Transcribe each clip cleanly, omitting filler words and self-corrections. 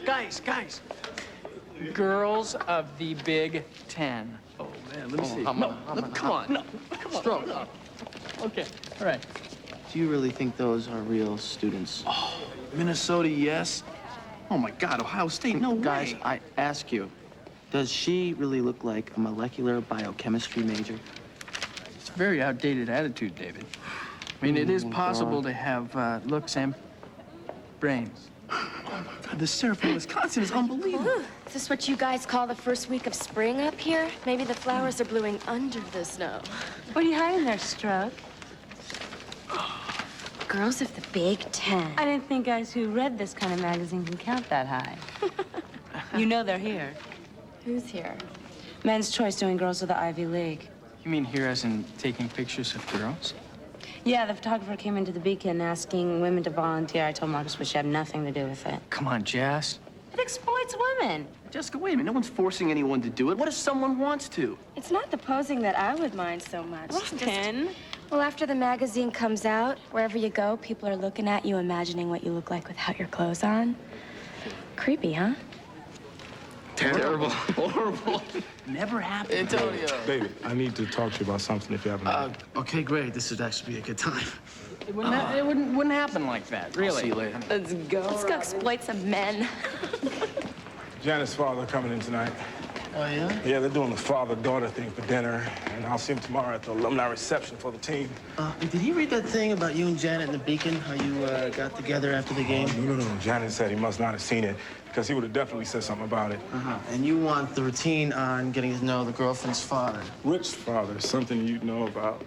Guys. Girls of the Big Ten. Oh, man, let me see. Come on. Stroke. Okay, all right. Do you really think those are real students? Oh, Minnesota, yes. Oh, my God, Ohio State, no Guys, way. I ask you, does she really look like a molecular biochemistry major? It's a very outdated attitude, David. I mean, it is possible to have looks and brains. Oh, my God, the syrup from Wisconsin is unbelievable. Ooh, is this what you guys call the first week of spring up here? Maybe the flowers are blooming under the snow. What are you hiding there, Stroke? Girls of the Big Ten. I didn't think guys who read this kind of magazine can count that high. You know they're here. Who's here? Men's Choice doing girls of the Ivy League. You mean here as in taking pictures of girls? Yeah, the photographer came into the Beacon asking women to volunteer. I told Marcus we should have nothing to do with it. Come on, Jess. It exploits women. Jessica, wait a minute. No one's forcing anyone to do it. What if someone wants to? It's not the posing that I would mind so much. Well, after the magazine comes out, wherever you go, people are looking at you, imagining what you look like without your clothes on. Creepy, huh? Terrible. Horrible. Never happened. Antonio. Baby, I need to talk to you about something if you have a minute. Okay, great. This would actually be a good time. It wouldn't happen like that, really. I'll see you later. Let's go exploit some men. Janet's father coming in tonight. Oh, yeah? Yeah, they're doing the father-daughter thing for dinner, and I'll see him tomorrow at the alumni reception for the team. Did he read that thing about you and Janet in the Beacon, how you got together after the game? No. Janet said he must not have seen it, because he would have definitely said something about it. And you want the routine on getting to know the girlfriend's father? Which father? Something you know about?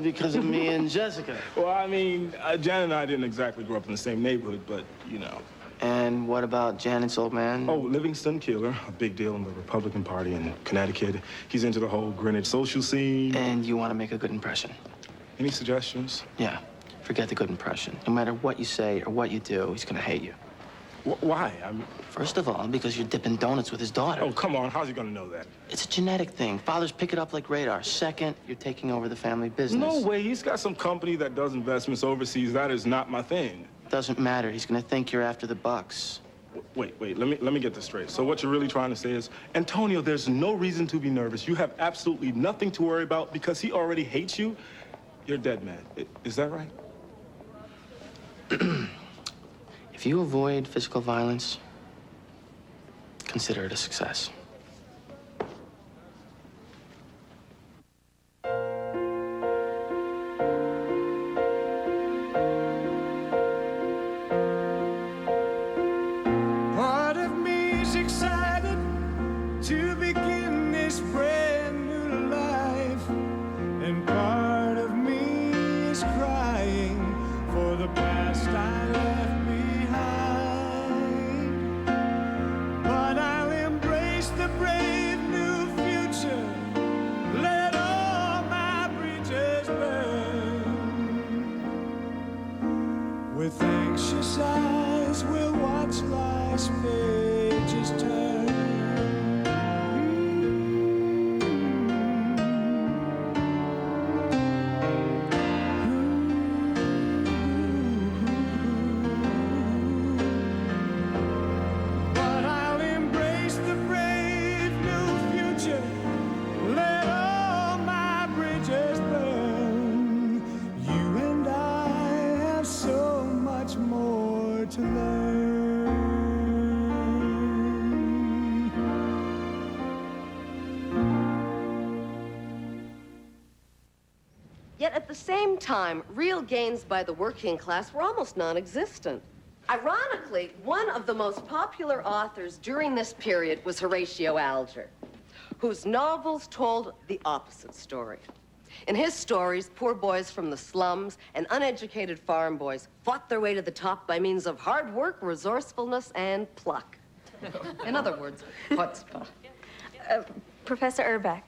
Because of me and Jessica. Well, I mean, Janet and I didn't exactly grow up in the same neighborhood, but, you know. And what about Janet's old man? Oh, Livingston Keeler, a big deal in the Republican Party in Connecticut. He's into the whole Greenwich social scene. And you want to make a good impression? Any suggestions? Yeah, forget the good impression. No matter what you say or what you do, he's gonna hate you. Why? First of all, because you're dipping donuts with his daughter. Oh, come on, how's he gonna know that? It's a genetic thing. Fathers pick it up like radar. Second, you're taking over the family business. No way, he's got some company that does investments overseas. That is not my thing. Doesn't matter. He's gonna think you're after the bucks. Wait, let me get this straight. So what you're really trying to say is, Antonio, there's no reason to be nervous. You have absolutely nothing to worry about because he already hates you. You're dead, man. Is that right? If you avoid physical violence, consider it a success. Part of me's excited to begin this brand new life, and part of me is crying for the past I left behind. But I'll embrace the brave new future, let all my bridges burn. With anxious eyes we'll watch life's pages turn. But I'll embrace the brave new future, let all my bridges burn. You and I have so much more to learn. Yet at the same time, real gains by the working class were almost non-existent. Ironically, one of the most popular authors during this period was Horatio Alger, whose novels told the opposite story. In his stories, poor boys from the slums and uneducated farm boys fought their way to the top by means of hard work, resourcefulness, and pluck. In other words, chutzpah. Professor Urbeck,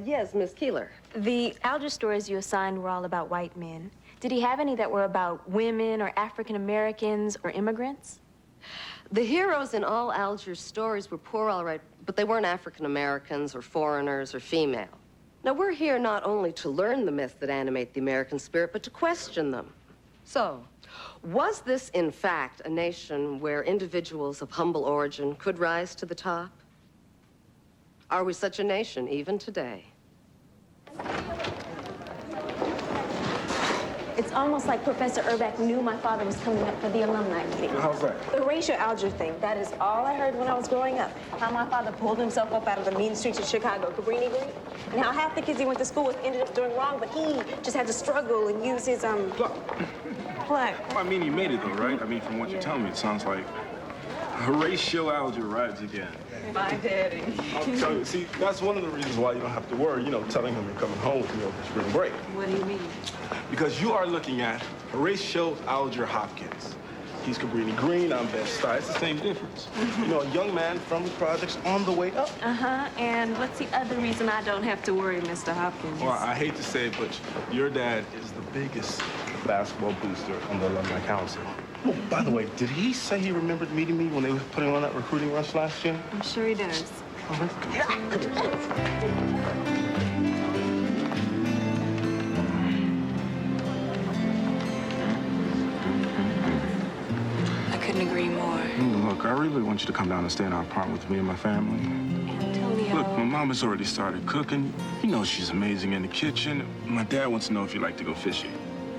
Yes, Miss Keeler. the Alger stories you assigned were all about white men. Did he have any that were about women or African Americans or immigrants? The heroes in all Alger's stories were poor, all right, but they weren't African Americans or foreigners or female. Now, we're here not only to learn the myths that animate the American spirit, but to question them. So, Was this, in fact, a nation where individuals of humble origin could rise to the top? Are we such a nation even today? It's almost like Professor Urbeck knew my father was coming up for the alumni meeting. How's that? The racial algebra thing, that is all I heard when I was growing up. How my father pulled himself up out of the mean streets of Chicago, Cabrini Green, and how half the kids he went to school with ended up doing wrong, but he just had to struggle and use his, What? Well, I mean, you made it, though, right? I mean, from what you're telling me, it sounds like Horatio Alger rides again. My daddy. I'll tell you, see, that's one of the reasons why you don't have to worry, you know, telling him you're coming home with me over spring break. What do you mean? Because you are looking at Horatio Alger Hopkins. He's Cabrini Green, I'm Best Style. It's the same difference. You know, a young man from the projects on the way up. Uh-huh, and what's the other reason I don't have to worry, Mr. Hopkins? Well, I hate to say it, but your dad is the biggest basketball booster on the alumni council. Oh, by the way, did he say he remembered meeting me when they were putting on that recruiting rush last year? I'm sure he does. Oh, that's good. Yeah, come here. I couldn't agree more. Look, I really want you to come down and stay in our apartment with me and my family. Antonio. Look, my mom has already started cooking. You know she's amazing in the kitchen. My dad wants to know if you like to go fishing.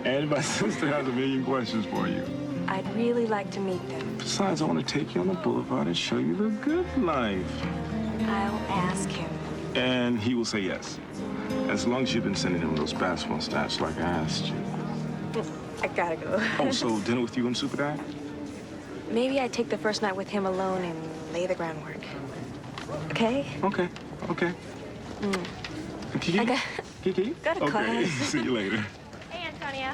And my sister has a million questions for you. I'd really like to meet them. Besides, I want to take you on the boulevard and show you the good life. I'll ask him. And he will say yes. As long as you've been sending him those basketball stats like I asked you. I gotta go. Oh, so dinner with you and Super Dad? Maybe I'd take the first night with him alone and lay the groundwork. Okay? Okay, okay. Kiki? I Kiki? Go to Okay, class. see you later. Hey, Antonio.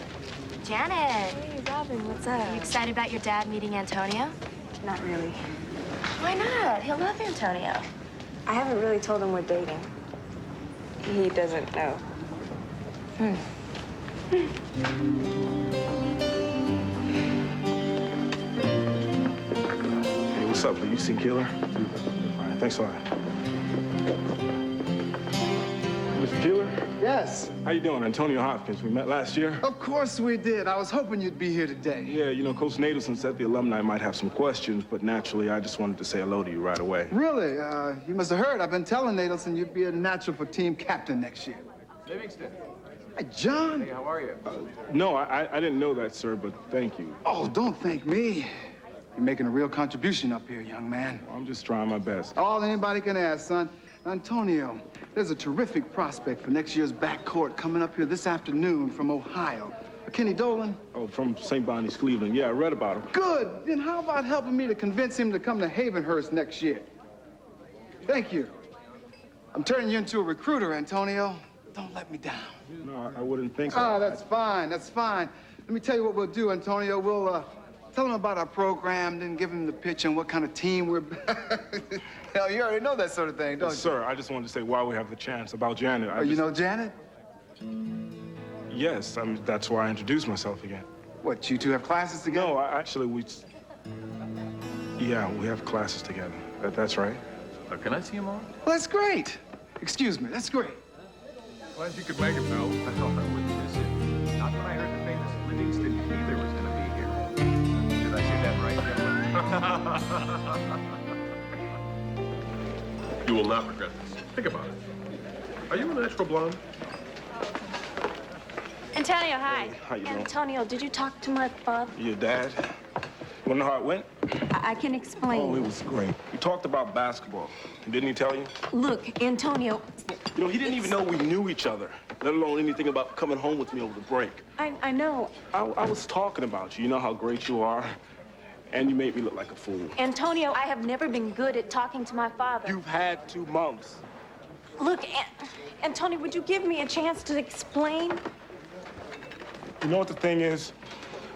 Janet. Hey, Robin, what's up? You excited about your dad meeting Antonio? Not really. Why not? He'll love Antonio. I haven't really told him we're dating. He doesn't know. Hey, what's up, Lee? You seen Keeler? All right, thanks a lot. Mr. Keeler? Yes, How you doing? Antonio Hopkins. We met last year. of course we did. I was hoping you'd be here today. Yeah, you know, Coach Nadelson said the alumni might have some questions, but naturally, I just wanted to say hello to you right away. Really? You must have heard. I've been telling Nadelson you'd be a natural for team captain next year. Livingston. Hey, John. Hey, how are you? No, I didn't know that, sir, but thank you. Oh, don't thank me. You're making a real contribution up here, young man. I'm just trying my best. All anybody can ask, son. Antonio, there's a terrific prospect for next year's backcourt coming up here this afternoon from Ohio. Kenny Dolan. Oh, from St. Bonnie's, Cleveland. Yeah, I read about him. Good. Then how about helping me to convince him to come to Havenhurst next year? Thank you. I'm turning you into a recruiter, Antonio. Don't let me down. No, I wouldn't think so. Oh, that's fine. That's fine. Let me tell you what we'll do, Antonio. We'll tell him about our program, then give him the pitch on what kind of team we're... Hell, you already know that sort of thing, don't you? Sir, I just wanted to say while we have the chance about Janet. You know Janet? Yes, that's why I introduced myself again. What, you two have classes together? No, actually, yeah, we have classes together. That's right. Can I see him on? Well, that's great. Excuse me, that's great. Well, if you could make him, Bill. I thought I wouldn't miss it. Not when I heard the famous Livingston Keeler was going to be here. Did I say that right, gentlemen? You will not regret this. Think about it. Are you a natural blonde? Antonio, hi. How you doing? Antonio, did you talk to my father? Your dad? Wanna know how it went? I can explain. Oh, it was great. We talked about basketball. Didn't he tell you? Look, Antonio. You know, he didn't even know we knew each other, let alone anything about coming home with me over the break. I know. I was talking about you. You know how great you are? And you made me look like a fool. Antonio, I have never been good at talking to my father. You've had 2 months. Look, Antonio, would you give me a chance to explain? You know what the thing is?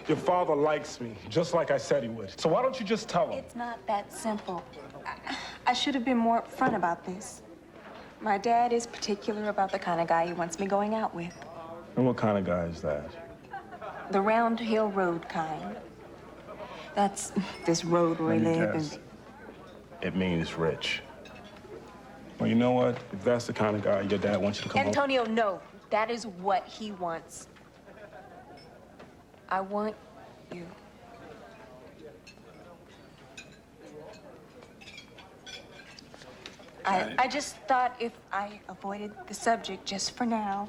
Your father likes me, just like I said he would. So why don't you just tell him? It's not that simple. I should have been more upfront about this. My dad is particular about the kind of guy he wants me going out with. And what kind of guy is that? The Round Hill Road kind. That's this road where we live. Yes. It means rich. Well, you know what? If that's the kind of guy your dad wants you to come home... Antonio, no. That is what he wants. I want you. I just thought if I avoided the subject just for now,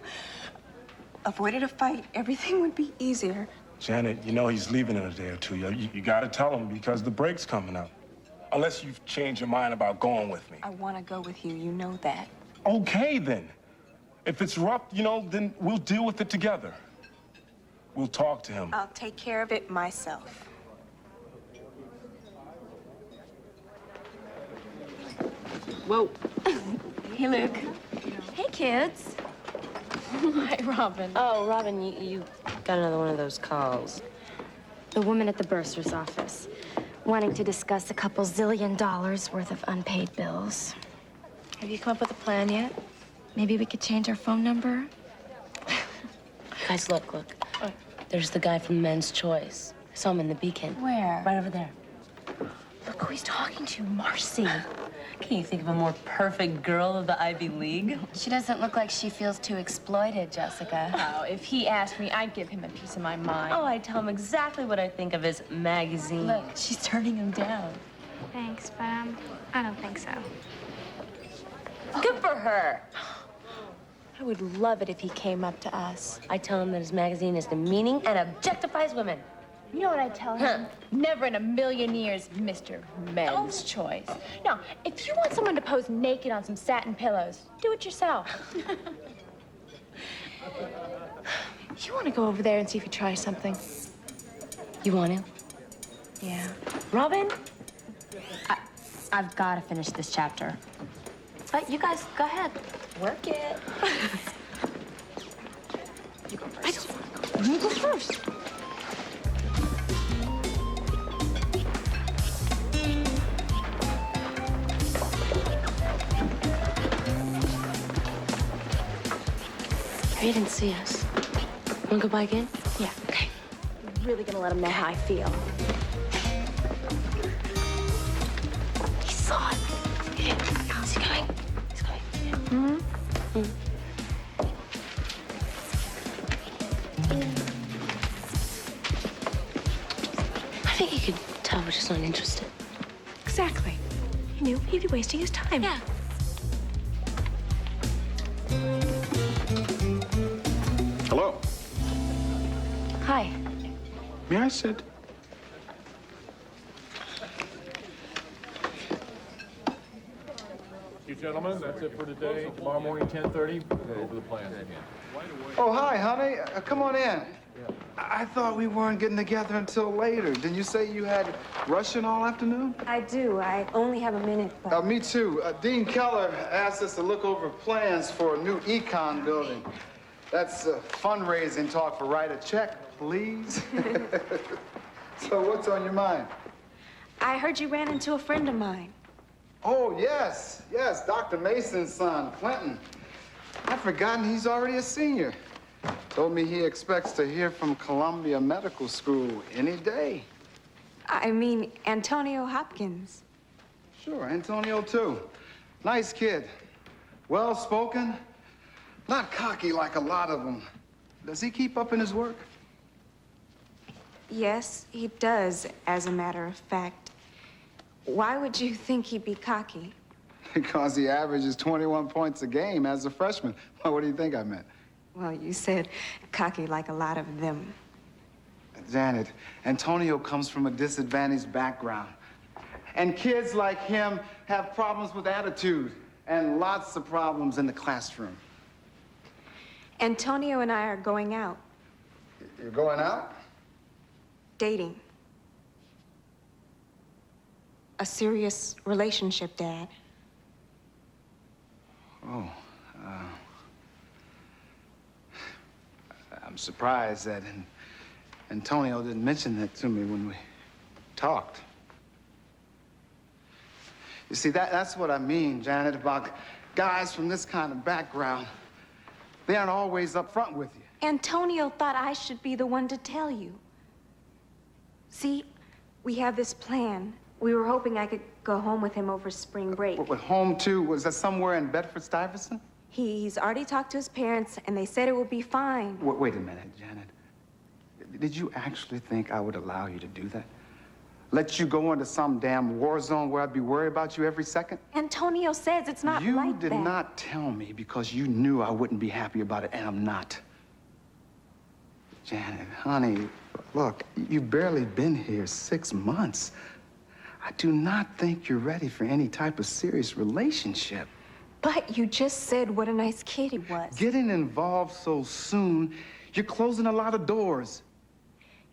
avoided a fight, everything would be easier. Janet, you know he's leaving in a day or two. You gotta tell him because the break's coming up. Unless you've changed your mind about going with me. I want to go with you. You know that. Okay, then. If it's rough, you know, then we'll deal with it together. We'll talk to him. I'll take care of it myself. Whoa. Hey, Luke. Hey, kids. Hi, Robin. Oh, Robin, you got another one of those calls. The woman at the bursar's office, wanting to discuss a couple $zillion worth of unpaid bills. Have you come up with a plan yet? Maybe we could change our phone number? Guys, look. What? There's the guy from Men's Choice. I saw him in the Beacon. Where? Right over there. Look who he's talking to, Marcy. Can you think of a more perfect girl of the Ivy League? She doesn't look like she feels too exploited, Jessica. Oh, if he asked me, I'd give him a piece of my mind. Oh, I tell him exactly what I think of his magazine. Look, she's turning him down. Thanks, but I don't think so. Good for her. I would love it if he came up to us. I tell him that his magazine is demeaning and objectifies women. You know what I tell him? Never in a million years, Mr. Men's Choice. No, if you want someone to pose naked on some satin pillows, do it yourself. You want to go over there and see if you try something? You want to? Yeah. Robin? I've got to finish this chapter. But you guys, go ahead. Work it. You go first. I don't want to go. You go first. He didn't see us. Wanna go by again? Yeah, okay. I'm really gonna let him know how I feel. He saw it. Yeah. Is he coming? He's coming. Yeah. Mm-hmm. I think he could tell we're just not interested. Exactly. He knew he'd be wasting his time. Yeah. Hello. Hi. May I sit? You gentlemen, that's it for today. Tomorrow morning, 10:30, we'll go over the plans again. Oh, hi, honey. Come on in. I thought we weren't getting together until later. Didn't you say you had Russian all afternoon? I do. I only have a minute, but... Me too. Dean Keller asked us to look over plans for a new econ building. That's fundraising talk for write a check, please. So what's on your mind? I heard you ran into a friend of mine. Oh, yes, Dr. Mason's son, Clinton. I've forgotten he's already a senior. Told me he expects to hear from Columbia Medical School any day. I mean, Antonio Hopkins. Sure, Antonio, too. Nice kid. Well-spoken. Not cocky like a lot of them. Does he keep up in his work? Yes, he does, as a matter of fact. Why would you think he'd be cocky? Because he averages 21 points a game as a freshman. Well, what do you think I meant? Well, you said cocky like a lot of them. Janet, Antonio comes from a disadvantaged background. And kids like him have problems with attitude and lots of problems in the classroom. Antonio and I are going out. You're going out? Dating. A serious relationship, Dad. Oh, I'm surprised that Antonio didn't mention that to me when we talked. You see, that's what I mean, Janet, about guys from this kind of background. They aren't always up front with you. Antonio thought I should be the one to tell you. See, we have this plan. We were hoping I could go home with him over spring break. What, home to? Was that somewhere in did you actually think I would allow you to do that? Let you go into some damn war zone where I'd be worried about you every second? Antonio says it's not You like did that. not tell me because you knew I wouldn't be happy about it, and I'm not. Janet, honey, look, you've barely been here 6 months. I do not think you're ready for any type of serious relationship. But you just said what a nice kid he was. Getting involved so soon, you're closing a lot of doors.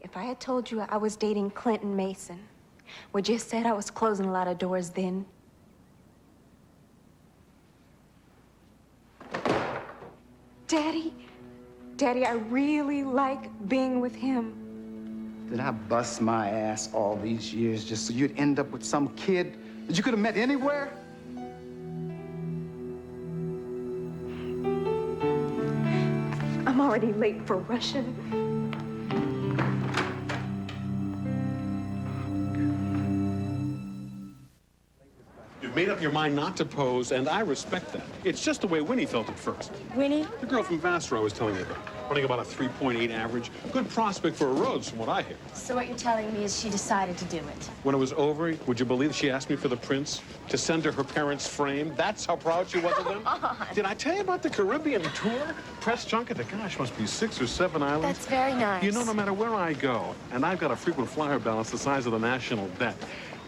If I had told you I was dating Clinton Mason, would you have said I was closing a lot of doors then? Daddy, I really like being with him. Did I bust my ass all these years just so you'd end up with some kid that you could have met anywhere? I'm already late for Russia. You've made up your mind not to pose, and I respect that. It's just the way Winnie felt at first. Winnie? The girl from Vassar I was telling you about. Running about a 3.8 average. Good prospect for a Rhodes, from what I hear. So what you're telling me is she decided to do it. When it was over, would you believe she asked me for the prints to send to her parents' frame? That's how proud she was of them. Did I tell you about the Caribbean tour? Press junket, gosh, must be 6 or 7 islands. That's very nice. You know, no matter where I go, and I've got a frequent flyer balance the size of the national debt,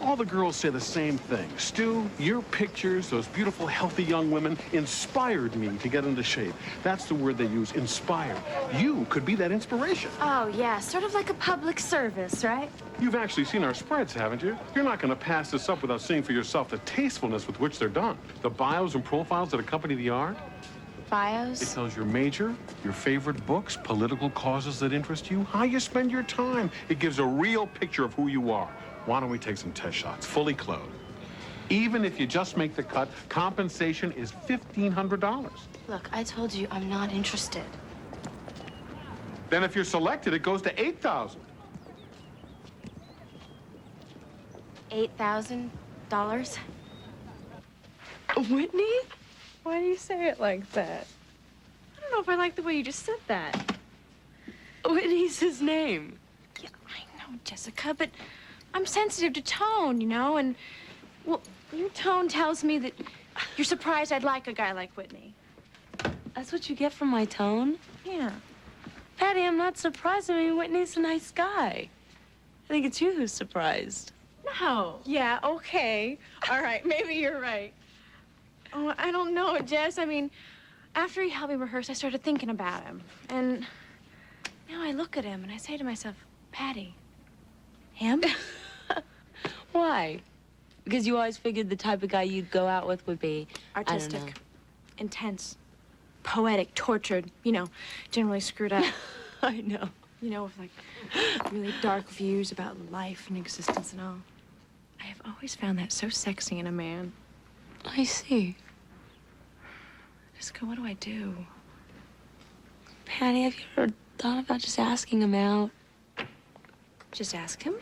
all the girls say the same thing. Stu, your pictures, those beautiful, healthy young women, inspired me to get into shape. That's the word they use, inspired. You could be that inspiration. Oh, yeah, sort of like a public service, right? You've actually seen our spreads, haven't you? You're not going to pass this up without seeing for yourself the tastefulness with which they're done. The bios and profiles that accompany the art. It Bios? tells your major, your favorite books, political causes that interest you, how you spend your time. It gives a real picture of who you are. Why don't we take some test shots, fully clothed? Even if you just make the cut, compensation is $1,500. Look, I told you I'm not interested. Then if you're selected, it goes to $8,000. $8,000? Whitney? Why do you say it like that? I don't know if I like the way you just said that. Whitney's his name. Yeah, I know, Jessica, but I'm sensitive to tone, you know, and, well, your tone tells me that you're surprised I'd like a guy like Whitney. That's what you get from my tone? Yeah. Patty, I'm not surprised. I mean, Whitney's a nice guy. I think it's you who's surprised. No. Yeah, okay. All right, maybe you're right. Oh, I don't know, Jess. I mean, after he helped me rehearse, I started thinking about him. And now I look at him and I say to myself, Patty, him? Why? Because you always figured the type of guy you'd go out with would be Artistic, I don't know. intense, poetic, tortured, you know, generally screwed up. I know. You know, with like really dark views about life and existence and all. I have always found that so sexy in a man. I see. Jessica, what do I do? Patty, have you ever thought about just asking him out? Just ask him?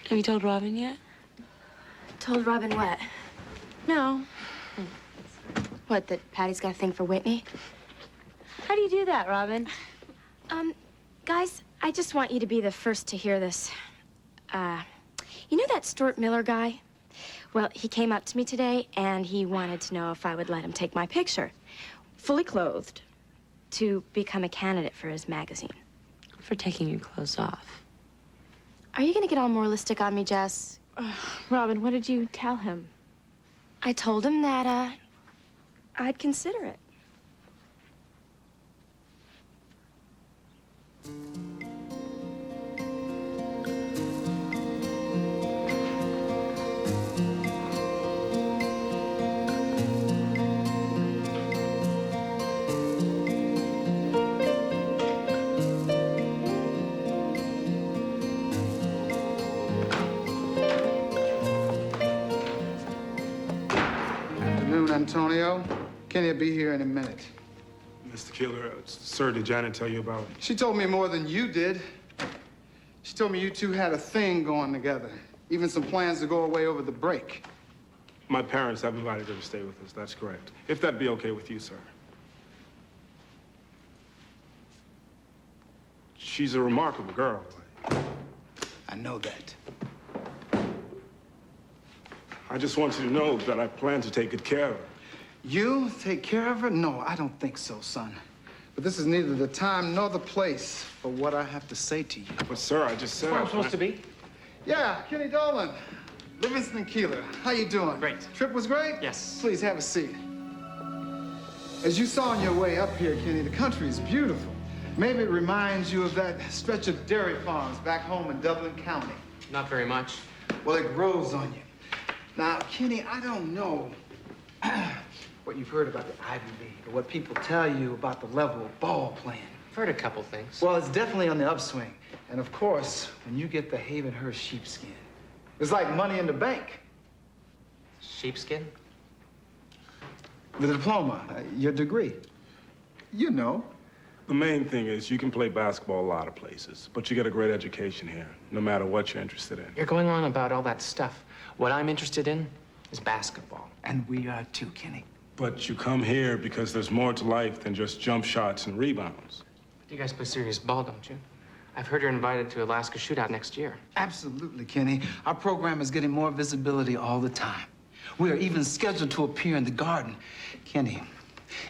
Have you told Robin yet? Told Robin what? No. What, that Patty's got a thing for Whitney? How do you do that, Robin? Guys, I just want you to be the first to hear this. You know that Stuart Miller guy? Well, he came up to me today, and he wanted to know if I would let him take my picture, fully clothed, to become a candidate for his magazine. For taking your clothes off. Are you gonna get all moralistic on me, Jess? Robin, what did you tell him? I told him that, I'd consider it. Afternoon, Antonio. Kenny will be here in a minute. Mr. Keeler, sir, did Janet tell you about... She told me more than you did. She told me you two had a thing going together. Even some plans to go away over the break. My parents have invited her to stay with us, that's correct. If that'd be okay with you, sir. she's a remarkable girl. I know that. I just want you to know that I plan to take good care of her. You take care of her? No, I don't think so, son. But this is neither the time nor the place for what I have to say to you. But, sir, I just said... Where I'm supposed to be? Yeah, Kenny Dolan, Livingston Keeler. How you doing? Great. Trip was great? Yes. Please have a seat. As you saw on your way up here, Kenny, the country is beautiful. Maybe it reminds you of that stretch of dairy farms back home in Dublin County. Not very much. Well, it grows on you. Now, Kenny, I don't know what you've heard about the Ivy League or what people tell you about the level of ball playing. I've heard a couple things. Well, it's definitely on the upswing. And of course, when you get the Havenhurst sheepskin, it's like money in the bank. Sheepskin? The diploma, your degree. You know. The main thing is you can play basketball a lot of places, but you get a great education here, no matter what you're interested in. You're going on about all that stuff. What I'm interested in is basketball. And we are too, Kenny. But you come here because there's more to life than just jump shots and rebounds. You guys play serious ball, don't you? I've heard you're invited to Alaska Shootout next year. Absolutely, Kenny. Our program is getting more visibility all the time. We are even scheduled to appear in the Garden. Kenny,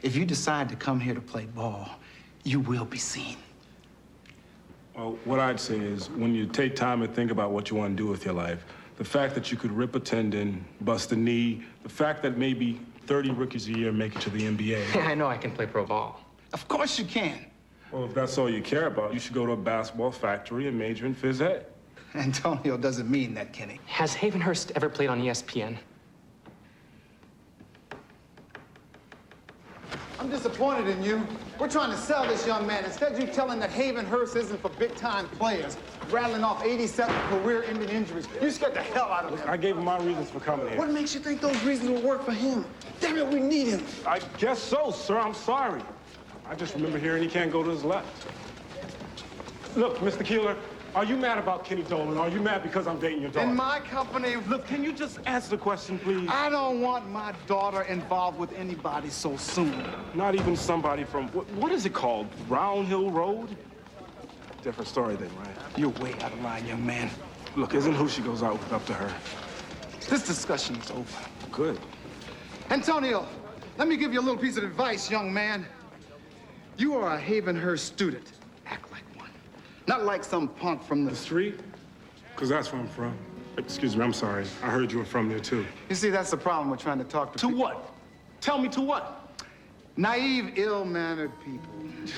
if you decide to come here to play ball, you will be seen. Well, what I'd say is when you take time and think about what you want to do with your life, the fact that you could rip a tendon, bust a knee, the fact that maybe 30 rookies a year make it to the NBA. Yeah, I know I can play pro ball. Of course you can. Well, if that's all you care about, you should go to a basketball factory and major in phys ed. Antonio doesn't mean that, Kenny. Has Havenhurst ever played on ESPN? I'm disappointed in you. We're trying to sell this young man. Instead, you tell him that Havenhurst isn't for big-time players, rattling off 87 career-ending injuries. You scared the hell out of him. I gave him my reasons for coming here. What makes you think those reasons will work for him? Damn it, we need him. I guess so, sir. I'm sorry. I just remember hearing he can't go to his left. Look, Mr. Keeler, are you mad about Kenny Dolan? Are you mad because I'm dating your daughter? In my company... Look, can you just answer the question, please? I don't want my daughter involved with anybody so soon. Not even somebody from, what is it called? Round Hill Road? Different story then, right? You're way out of line, young man. Look, isn't who she goes out with up to her? This discussion is over. Good. Antonio, let me give you a little piece of advice, young man. You are a Havenhurst student. Act like one. Not like some punk from The street? Because that's where I'm from. Excuse me, I'm sorry. I heard you were from there, too. You see, that's the problem with trying to talk to To what? Tell me to what? Naive, ill-mannered people.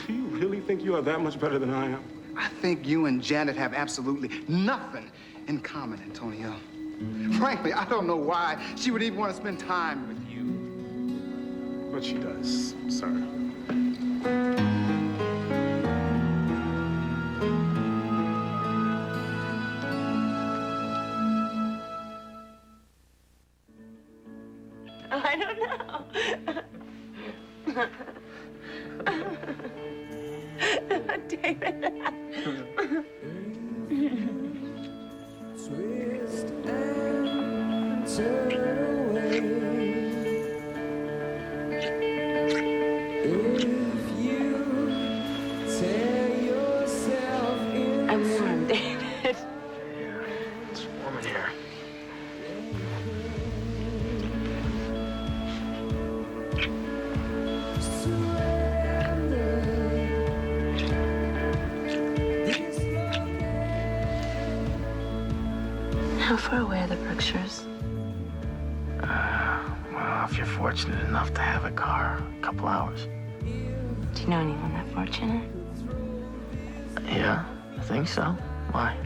Do you really think you are that much better than I am? I think you and Janet have absolutely nothing in common, Antonio. Frankly, I don't know why she would even want to spend time with you. But she does, sir. I don't know. David. Twist and turn away. If you tear yourself in. I'm warm, David. It's warm in here. How far away are the Berkshires? Well, if you're fortunate enough to have a car, a couple hours. Do you know anyone that fortunate? Yeah, I think so. Why?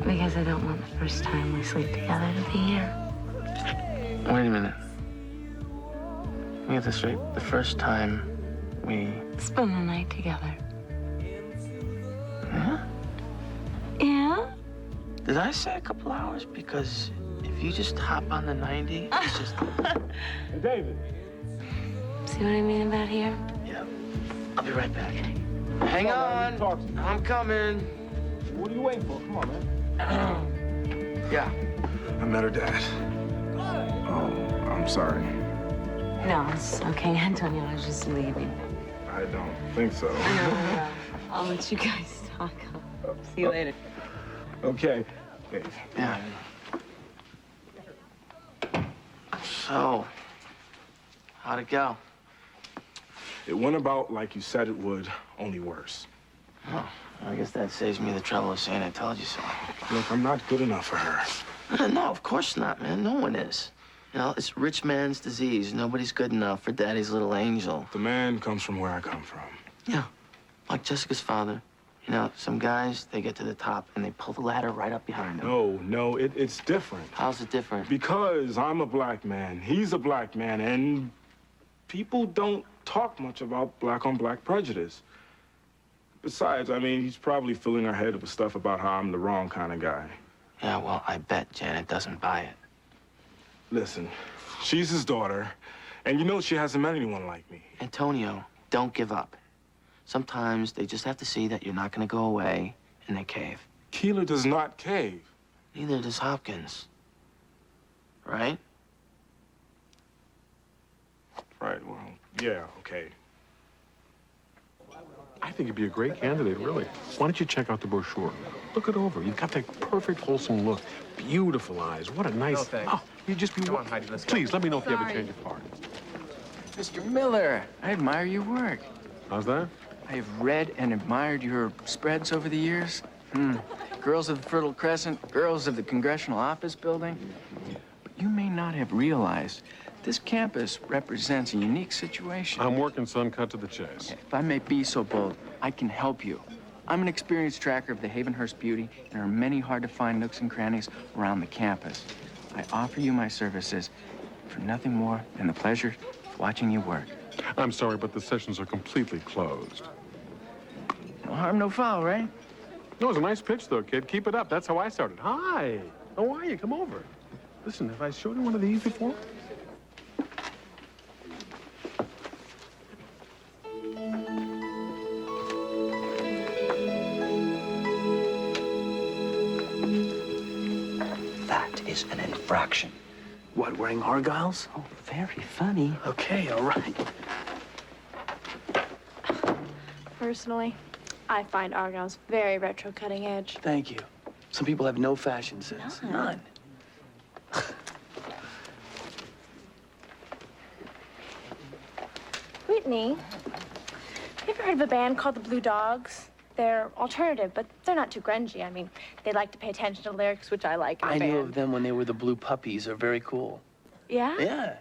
Because I don't want the first time we sleep together to be here. Wait a minute. Let me get this straight. The first time we... Spend the night together. Yeah? Yeah? Did I say a couple hours? Because if you just hop on the 90, it's just... Hey, David. See what I mean about here? Yeah. I'll be right back. Hang on. I'm coming. What are you waiting for? Come on, man. Yeah. I met her dad. Oh, I'm sorry. No, it's okay, Antonio. I was just leaving. I don't think so. I'll let you guys talk. See you later. Okay. Yeah. So, how'd it go? It went about like you said it would, only worse. Oh, I guess that saves me the trouble of saying I told you so. Look, I'm not good enough for her. No, of course not, man. No one is. You know, it's rich man's disease. Nobody's good enough for daddy's little angel. The man comes from where I come from. Yeah, like Jessica's father. You know, some guys, they get to the top and they pull the ladder right up behind them. No, it's different. How's it different? Because I'm a black man, he's a black man, and people don't talk much about black-on-black prejudice. Besides, I mean, he's probably filling our head with stuff about how I'm the wrong kind of guy. Yeah, well, I bet Janet doesn't buy it. Listen, she's his daughter, and you know she hasn't met anyone like me. Antonio, don't give up. Sometimes they just have to see that you're not going to go away, and they cave. Keeler does not cave. Neither does Hopkins. Right? Right, well, yeah, okay. I think you'd be a great candidate, really. Why don't you check out the brochure? Look it over. You've got that perfect, wholesome look. Beautiful eyes. What a nice... No, thanks. Oh, you just be... Come on, Heidi, let's go. Please, let me know if you ever Sorry. change of heart. Mr. Miller, I admire your work. How's that? I have read and admired your spreads over the years. Girls of the Fertile Crescent, girls of the Congressional Office Building. But you may not have realized this campus represents a unique situation. I'm working, son. Cut to the chase. If I may be so bold, I can help you. I'm an experienced tracker of the Havenhurst beauty, and there are many hard-to-find nooks and crannies around the campus. I offer you my services for nothing more than the pleasure of watching you work. I'm sorry, but the sessions are completely closed. No harm, no foul, right? No, it was a nice pitch, though, kid. Keep it up. That's how I started. Hi. How are you? Come over. Listen, have I showed you one of these before? That is an infraction. What, wearing argyles? Oh, very funny. Okay, all right. Personally, I find argyles very retro cutting edge. Thank you. Some people have no fashion sense. None. Whitney, you ever heard of a band called the Blue Dogs? They're alternative, but they're not too grungy. I mean, they like to pay attention to lyrics, which I like in a I knew band. of them when they were the Blue Puppies. They're very cool. Yeah? Yeah.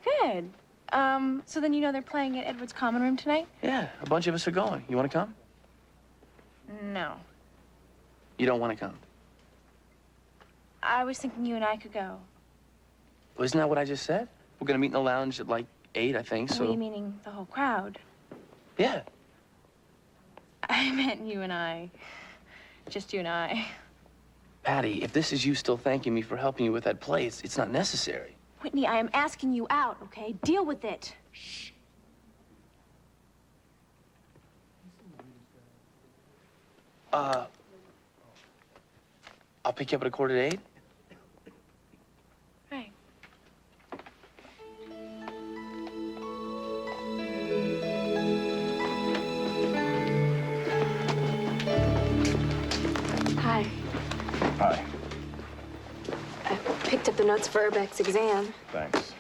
Good. So then you know they're playing at Edward's Common Room tonight? Yeah, a bunch of us are going. You want to come? No. You don't want to come? I was thinking you and I could go. Well, isn't that what I just said? We're going to meet in the lounge at like 8, I think, What so... are you meaning, the whole crowd? Yeah. I meant you and I. Just you and I. Patty, if this is you still thanking me for helping you with that play, it's not necessary. Whitney, I am asking you out, okay? Deal with it. Shh. I'll pick you up at 8:15. Right. Hi. Hi. I picked up the notes for Urbeck's exam. Thanks.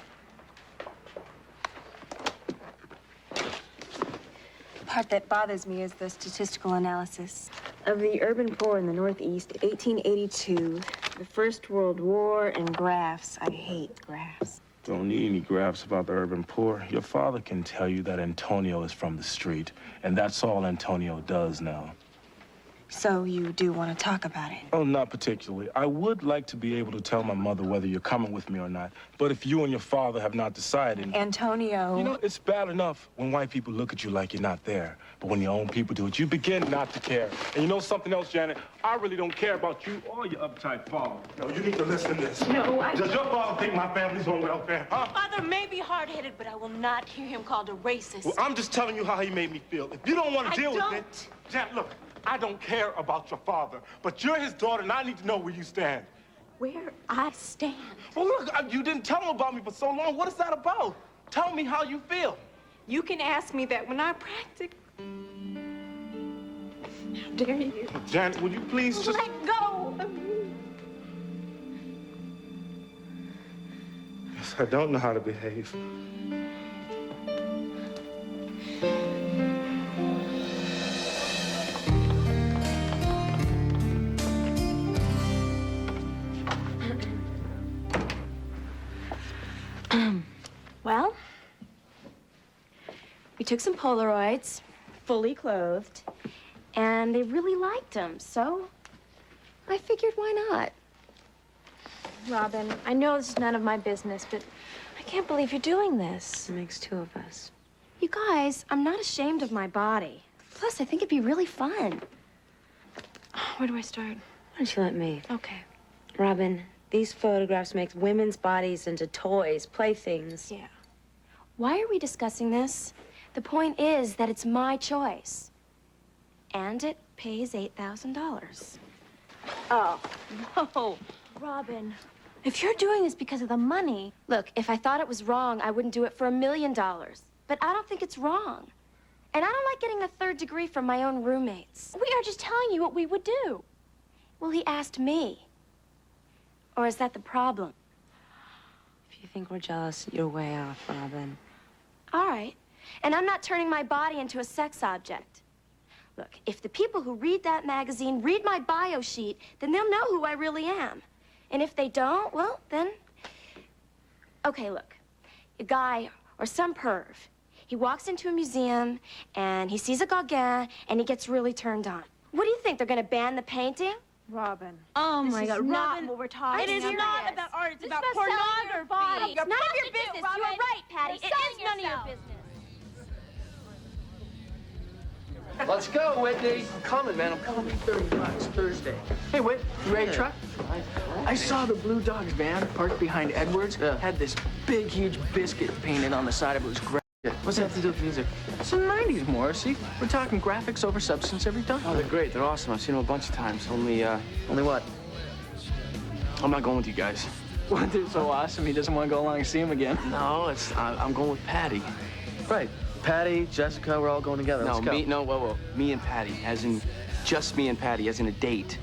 The part that bothers me is the statistical analysis of the urban poor in the Northeast, 1882, the First World War, and graphs. I hate graphs. Don't need any graphs about the urban poor. Your father can tell you that Antonio is from the street, and that's all Antonio does now. So you do want to talk about it? Oh, not particularly. I would like to be able to tell my mother whether you're coming with me or not. But if you and your father have not decided... Antonio... You know, it's bad enough when white people look at you like you're not there. But when your own people do it, you begin not to care. And you know something else, Janet? I really don't care about you or your uptight father. No, you need to listen to this. No, Does your father think my family's on welfare, huh? Father may be hard-headed, but I will not hear him called a racist. Well, I'm just telling you how he made me feel. If you don't want to deal with it... Janet, look. I don't care about your father, but you're his daughter, and I need to know where you stand. Where I stand? Well, look, you didn't tell him about me for so long. What is that about? Tell me how you feel. You can ask me that when I practice. How dare you? Janet, would you please just... Let go of me. I don't know how to behave. Well, we took some Polaroids, fully clothed, and they really liked them, so I figured why not? Robin, I know this is none of my business, but I can't believe you're doing this. It makes two of us. You guys, I'm not ashamed of my body. Plus, I think it'd be really fun. Where do I start? Why don't you let me? Okay. Robin, these photographs make women's bodies into toys, playthings. Yeah. Why are we discussing this? The point is that it's my choice. And it pays $8,000. Oh, no. Robin, if you're doing this because of the money... Look, if I thought it was wrong, I wouldn't do it for $1 million. But I don't think it's wrong. And I don't like getting a third degree from my own roommates. We are just telling you what we would do. Well, he asked me. Or is that the problem? If you think we're jealous, you're way off, Robin. All right. And I'm not turning my body into a sex object. Look, if the people who read that magazine read my bio sheet, then they'll know who I really am. And if they don't, well, then... Okay, look. A guy or some perv, he walks into a museum and he sees a Gauguin and he gets really turned on. What do you think? They're going to ban the painting? Robin. Oh This my is God, not Robin. what we're talking It is about. not about art. It's This about is about selling your pornography. body. It's none of your business. Robin. You are right, Patty. You're It selling is none of your yourself. business. Let's go, Whitney. I'm coming, man. I'm coming. $30 Thursday. Hey, Whit, you ready to truck? I saw the Blue Dogs van parked behind Edwards. Had this big, huge biscuit painted on the side of it. It was great. What's that have to do with music? It's the 90s, Morrissey. We're talking graphics over substance every time. Oh, they're great. They're awesome. I've seen them a bunch of times. Only what? I'm not going with you guys. Well, they're so awesome, he doesn't want to go along and see them again. No, I'm going with Patty. Right. Patty, Jessica, we're all going together. No, Let's go. whoa. Me and Patty, as in just me and Patty, as in a date.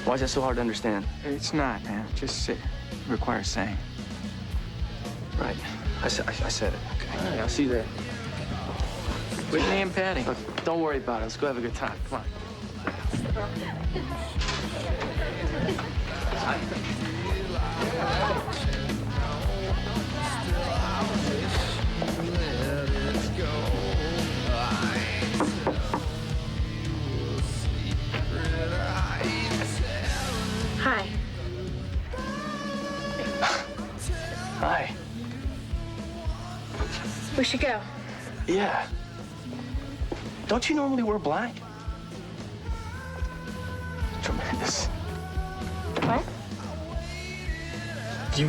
Why is that so hard to understand? It's not, man. Just it requires saying. Right. I said it. Okay. All right, I'll see you there. Whitney and Patty. Look, don't worry about it. Let's go have a good time. Come on. Hi. Hi. We should go. Yeah. Don't you normally wear black? Tremendous. What? You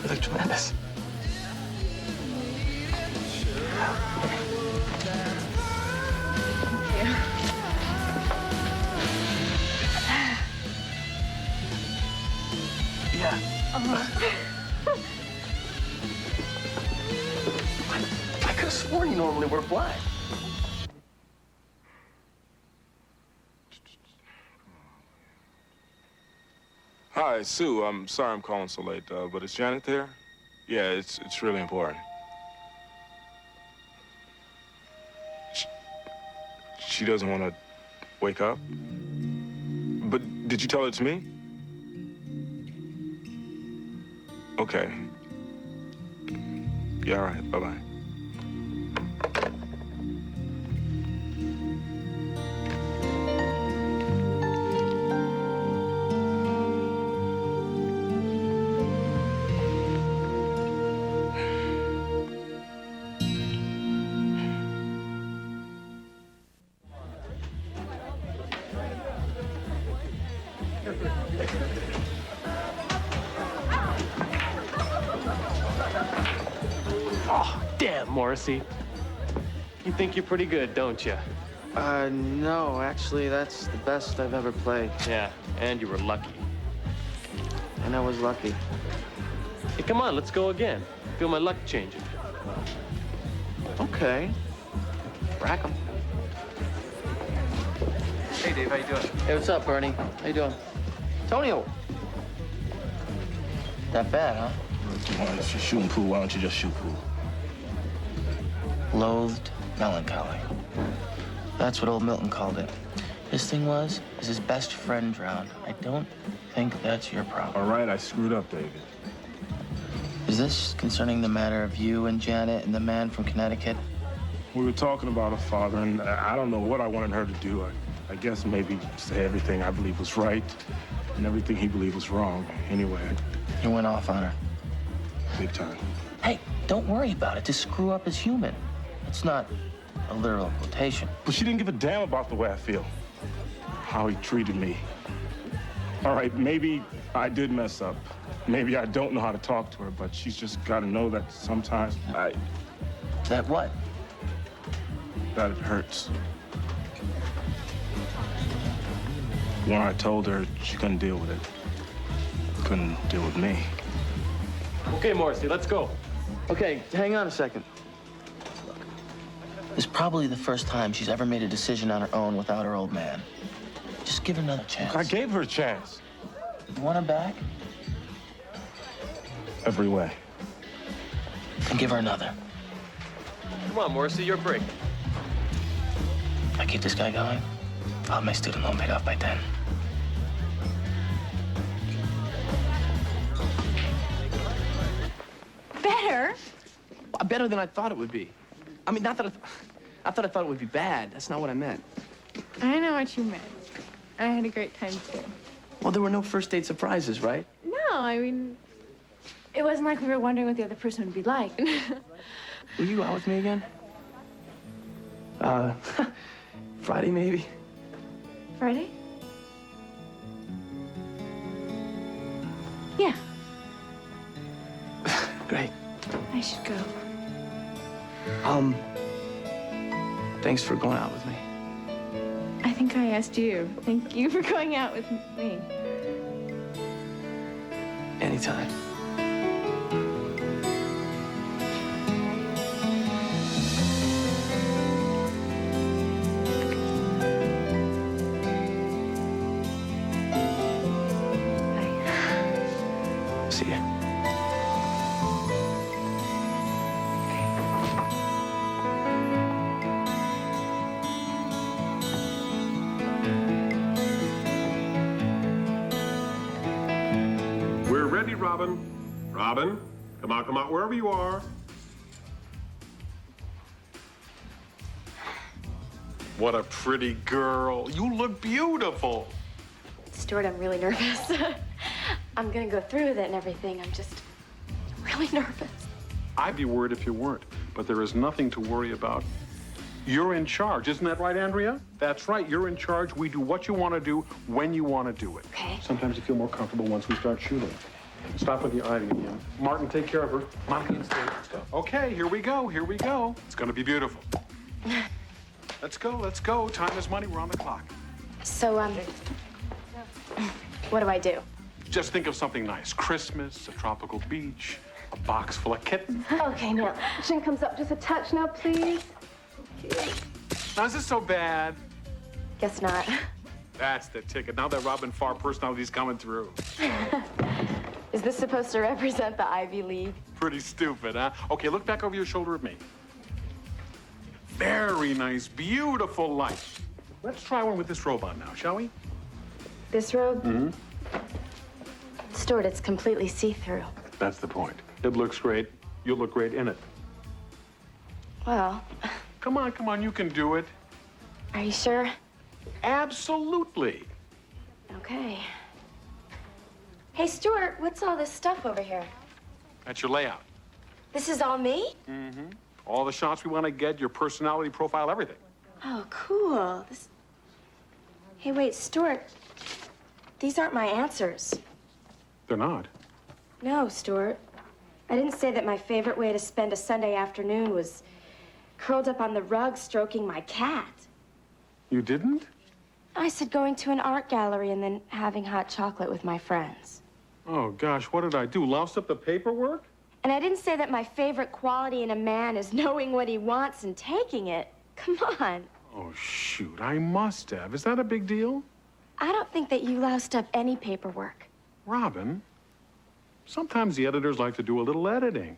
look tremendous. Yeah. I could have sworn you normally wear black. Hi, Sue. I'm sorry I'm calling so late, but is Janet there? Yeah, it's really important. She doesn't want to wake up? But did you tell her it's me? Okay. Yeah, all right. Bye-bye. Oh, damn, Morrissey. You think you're pretty good, don't you? No, actually, that's the best I've ever played. Yeah, and you were lucky. And I was lucky. Hey, come on, let's go again. Feel my luck changing. Okay. Rack 'em. Hey, Dave, how you doing? Hey, what's up, Bernie? How you doing? Tonio! That bad, huh? Why, if you're shooting pool, why don't you just shoot pool? Loathed melancholy. That's what old Milton called it. His thing was, is his best friend drowned. I don't think that's your problem. All right, I screwed up, David. Is this concerning the matter of you and Janet and the man from Connecticut? We were talking about her father, and I don't know what I wanted her to do. I guess maybe say everything I believe was right and everything he believed was wrong. Anyway, You went off on her. big time. Hey, don't worry about it. To screw up is human. It's not a literal quotation. But she didn't give a damn about the way I feel, how he treated me. All right, maybe I did mess up. Maybe I don't know how to talk to her, but she's just got to know that sometimes That what? that it hurts. When I told her she couldn't deal with it, couldn't deal with me. Okay, Morrissey, let's go. Okay, hang on a second. Look, this is probably the first time she's ever made a decision on her own without her old man. Just give her another chance. I gave her a chance. You want her back? Every way. Then give her another. Come on, Morrissey, your break. I keep this guy going, I'll have my student loan paid off by 10. Better? Better than I thought it would be. I mean, not that I thought it would be bad. That's not what I meant. I know what you meant. I had a great time, too. Well, there were no first date surprises, right? No, I mean, it wasn't like we were wondering what the other person would be like. Will you go out with me again? Friday, maybe? Friday? Yeah, Great. I should go. Thanks for going out with me. I think I asked you. Thank you for going out with me. Anytime. See ya. We're ready, Robin. Robin, come out, wherever you are. What a pretty girl. You look beautiful. Stuart, I'm really nervous. I'm gonna go through with it and everything. I'm just really nervous. I'd be worried if you weren't, but there is nothing to worry about. You're in charge, isn't that right, Andrea? That's right, you're in charge. We do what you want to do when you want to do it. Okay. Sometimes you feel more comfortable once we start shooting. Stop with the ivy again. Martin, take care of her. Monica and Steve. Okay, here we go, here we go. It's gonna be beautiful. Let's go, let's go. Time is money, we're on the clock. So, what do I do? Just think of something nice. Christmas, a tropical beach, a box full of kittens. Okay, now, chin comes up just a touch now, please. Now, is this so bad? Guess not. That's the ticket. Now that Robin Farr personality's coming through. Is this supposed to represent the Ivy League? Pretty stupid, huh? Okay, look back over your shoulder at me. Very nice, beautiful light. Let's try one with this robe on now, shall we? This robe? Mm-hmm. Stuart, it's completely see-through. That's the point. It looks great. You'll look great in it. Well, Come on, you can do it. are you sure? Absolutely. Okay. Hey, Stuart, what's all this stuff over here? That's your layout. This is all me? Mm-hmm. All the shots we want to get, your personality profile, everything. Oh, cool. Hey, wait, Stuart. These aren't my answers. They're not. No, Stuart. I didn't say that my favorite way to spend a Sunday afternoon was curled up on the rug stroking my cat. You didn't? I said going to an art gallery and then having hot chocolate with my friends. Oh, gosh, what did I do? Loused up the paperwork? And I didn't say that my favorite quality in a man is knowing what he wants and taking it. Come on. Oh, shoot, I must have. Is that a big deal? I don't think that you loused up any paperwork. Robin, sometimes the editors like to do a little editing.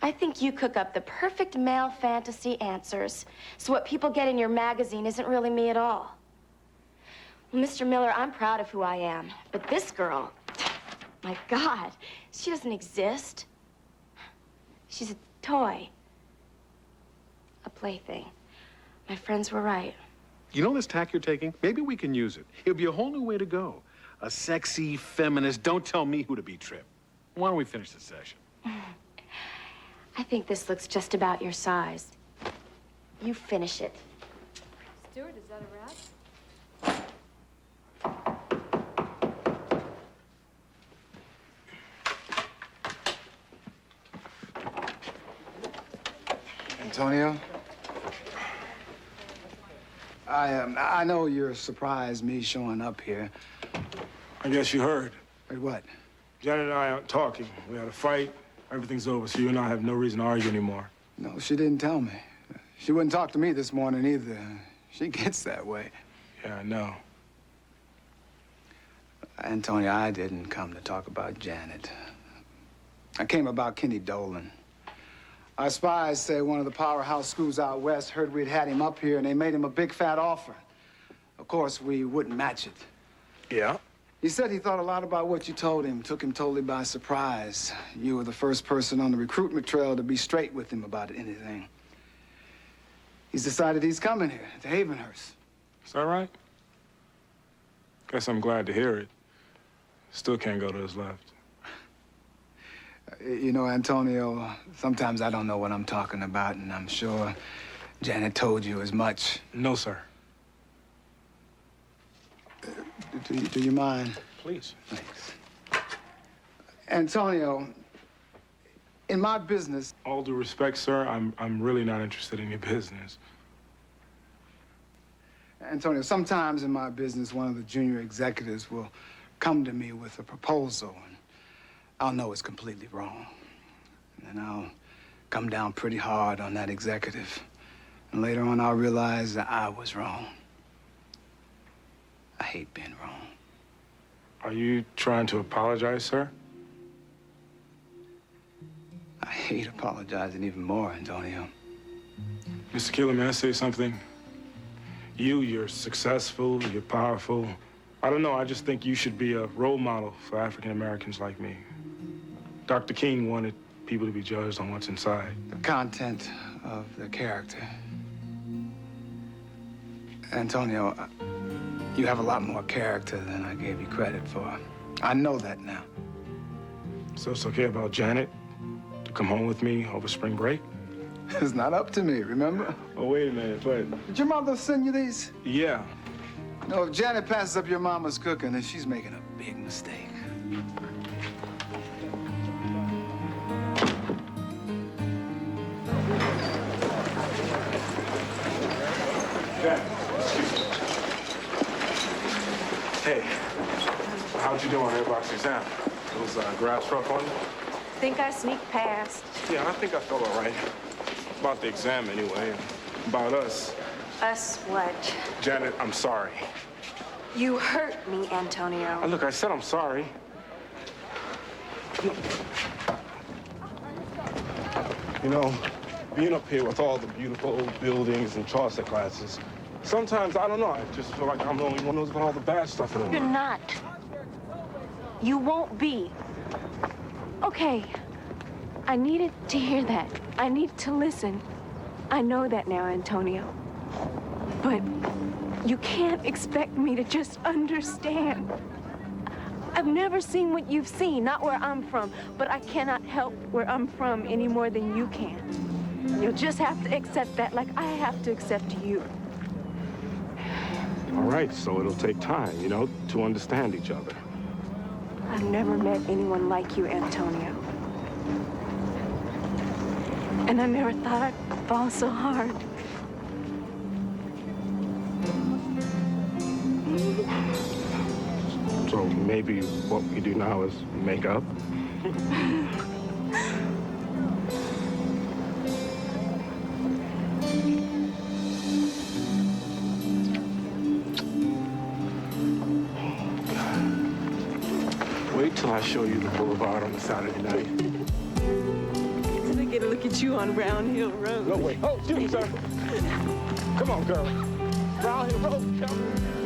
I think you cook up the perfect male fantasy answers. So what people get in your magazine isn't really me at all. Well, Mr. Miller, I'm proud of who I am. But this girl, my God, she doesn't exist. She's a toy. A plaything. My friends were right. You know this tack you're taking? Maybe we can use it. It'll be a whole new way to go. A sexy, feminist, don't tell me who to be trip. Why don't we finish the session? I think this looks just about your size. You finish it. Stuart, is that a wrap? Antonio? I know you're surprised me showing up here. I guess you heard. Heard what? Janet and I aren't talking. We had a fight. Everything's over, so you and I have no reason to argue anymore. No, she didn't tell me. She wouldn't talk to me this morning either. She gets that way. Yeah, I know. Antonio, I didn't come to talk about Janet. I came about Kenny Dolan. Our spies say one of the powerhouse schools out west heard we'd had him up here, and they made him a big fat offer. Of course, we wouldn't match it. Yeah? He said he thought a lot about what you told him, took him totally by surprise. You were the first person on the recruitment trail to be straight with him about anything. He's decided he's coming here to Havenhurst. Is that right? Guess I'm glad to hear it. Still can't go to his left. You know, Antonio, sometimes I don't know what I'm talking about, and I'm sure Janet told you as much. No, sir. Do you mind? Please. Thanks. Antonio, in my business... All due respect, sir, I'm really not interested in your business. Antonio, sometimes in my business, one of the junior executives will come to me with a proposal, and I'll know it's completely wrong. And then I'll come down pretty hard on that executive. And later on, I'll realize that I was wrong. I hate being wrong. Are you trying to apologize, sir? I hate apologizing even more, Antonio. Mr. Keeler, may I say something? You're successful, you're powerful. I don't know, I just think you should be a role model for African Americans like me. Dr. King wanted people to be judged on what's inside. The content of the character. Antonio, you have a lot more character than I gave you credit for. I know that now. So it's okay about Janet to come home with me over spring break? It's not up to me, remember? Oh, wait a minute, wait. Did your mother send you these? Yeah. No, if Janet passes up your mama's cooking, then she's making a big mistake. Hey, how'd you do on Airbox exam? Those graphs rough on you? Think I sneaked past. Yeah, I think I felt all right. About the exam anyway. About us. Us what? Janet, I'm sorry. You hurt me, Antonio. Look, I said I'm sorry. You know, being up here with all the beautiful old buildings and Chaucer classes, sometimes, I don't know, I just feel like I'm the only one who knows about all the bad stuff in the world. You're not. You won't be. Okay. I needed to hear that. I need to listen. I know that now, Antonio. But you can't expect me to just understand. I've never seen what you've seen, not where I'm from, but I cannot help where I'm from any more than you can. You'll just have to accept that like I have to accept you. All right, so it'll take time, you know, to understand each other. I've never met anyone like you, Antonio. And I never thought I'd fall so hard. So maybe what we do now is make up? Wait till I show you the boulevard on a Saturday night. Till I get a look at you on Brown Hill Road. No, wait. Oh, excuse me, sir. Come on, girl. Brown Hill Road, come.